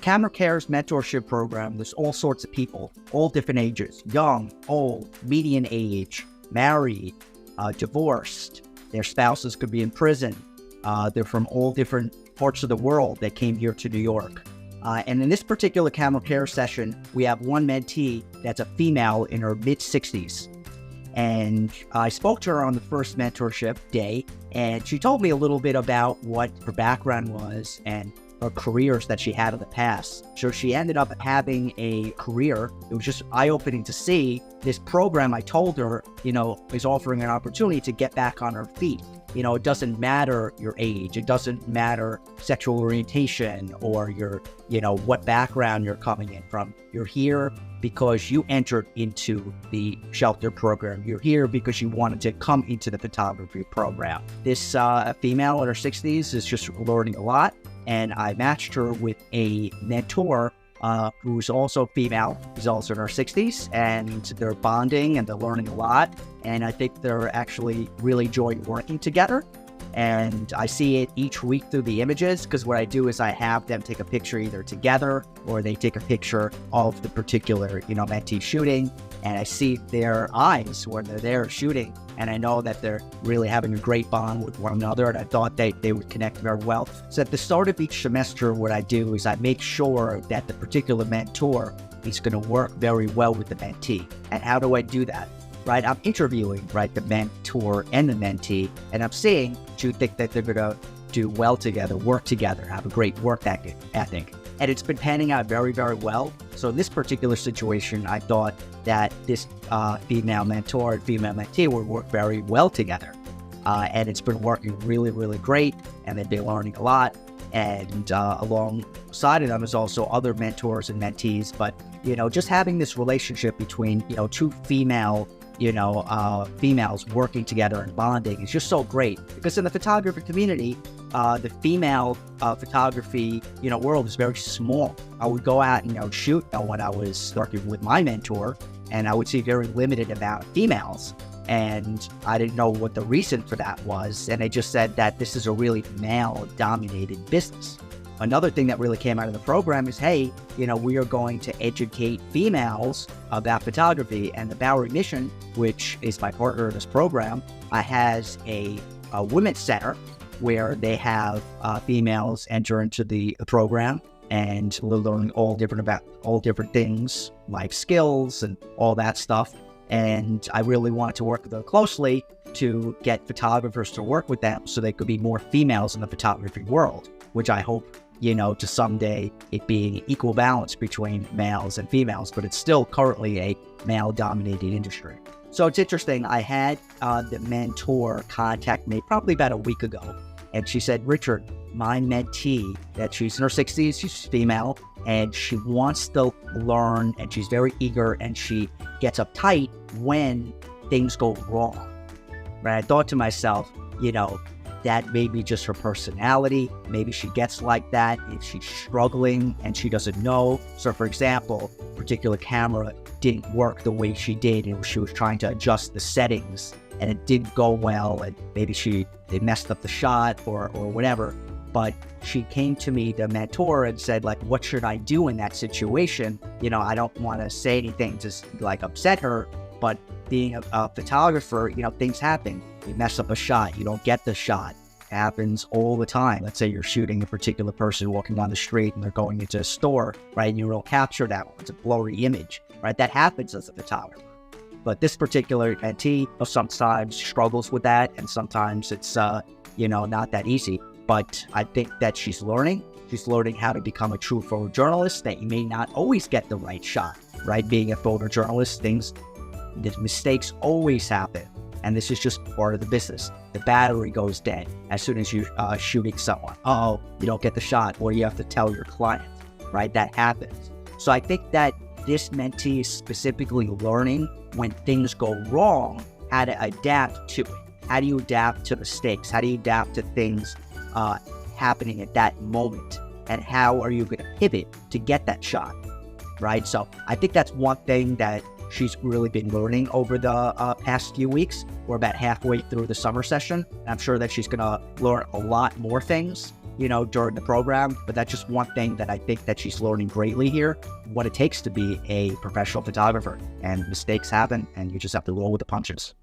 Camera Care's mentorship program, there's all sorts of people, all different ages, young, old, median age, married, divorced. Their spouses could be in prison. They're from all different parts of the world that came here to New York. And in this particular Camera Care session, we have one mentee that's a female in her mid-60s. And I spoke to her on the first mentorship day, and she told me a little bit about what her background was and her careers that she had in the past. So she ended up having a career. It was just eye-opening to see this program, I told her, is offering an opportunity to get back on her feet. It doesn't matter your age. It doesn't matter sexual orientation or your, what background you're coming in from. You're here because you entered into the shelter program. You're here because you wanted to come into the photography program. This female in her 60s is just learning a lot. And I matched her with a mentor who's also female. She's also in her 60s, and they're bonding and they're learning a lot. And I think they're actually really enjoying working together. And I see it each week through the images, because what I do is I have them take a picture either together or they take a picture of the particular, mentee shooting. And I see their eyes when they're there shooting. And I know that they're really having a great bond with one another. And I thought they would connect very well. So at the start of each semester, what I do is I make sure that the particular mentor is going to work very well with the mentee. And how do I do that? Right, I'm interviewing, the mentor and the mentee, and I'm seeing, do you think that they're going to do well together, work together, have a great work ethic? And it's been panning out very, very well. So in this particular situation, I thought that this female mentor and female mentee would work very well together. And it's been working really, really great, and they've been learning a lot. And alongside of them is also other mentors and mentees. But, just having this relationship between, two females working together and bonding is just so great. Because in the photography community, the female photography, world is very small. I would go out and, shoot when I was working with my mentor, and I would see very limited amount of females. And I didn't know what the reason for that was. And they just said that this is a really male-dominated business. Another thing that really came out of the program is, hey, we are going to educate females about photography. And the Bowery Mission, which is my partner in this program, has a women's center where they have females enter into the program, and we're learning all different things, life skills and all that stuff. And I really wanted to work with them closely to get photographers to work with them so there could be more females in the photography world, which I hope, to someday it being equal balance between males and females, but it's still currently a male-dominated industry. So it's interesting. I had the mentor contact me probably about a week ago, and she said, Richard, my mentee, that she's in her 60s, she's female, and she wants to learn, and she's very eager, and she gets uptight when things go wrong. Right? I thought to myself, that may be just her personality. Maybe she gets like that if she's struggling and she doesn't know. So for example, a particular camera didn't work the way she did, and she was trying to adjust the settings and it didn't go well, and maybe they messed up the shot or whatever. But she came to me, the mentor, and said, what should I do in that situation? I don't want to say anything to upset her, but being a photographer, things happen. You mess up a shot, you don't get the shot. It happens all the time. Let's say you're shooting a particular person walking down the street and they're going into a store, right? And you don't capture that one. It's a blurry image, right? That happens as a photographer. But this particular mentee sometimes struggles with that, and sometimes it's, not that easy. But I think that she's learning. She's learning how to become a true photojournalist, that you may not always get the right shot, right? Being a photojournalist, the mistakes always happen. And this is just part of the business. The battery goes dead as soon as you're shooting someone. Oh, you don't get the shot, or you have to tell your client, right? That happens. So I think that this mentee is specifically learning when things go wrong, how to adapt to it. How do you adapt to mistakes? How do you adapt to things happening at that moment? And how are you going to pivot to get that shot, right? So I think that's one thing that she's really been learning over the past few weeks. We're about halfway through the summer session. I'm sure that she's going to learn a lot more things, during the program, but that's just one thing that I think that she's learning greatly here, what it takes to be a professional photographer. And mistakes happen, and you just have to roll with the punches.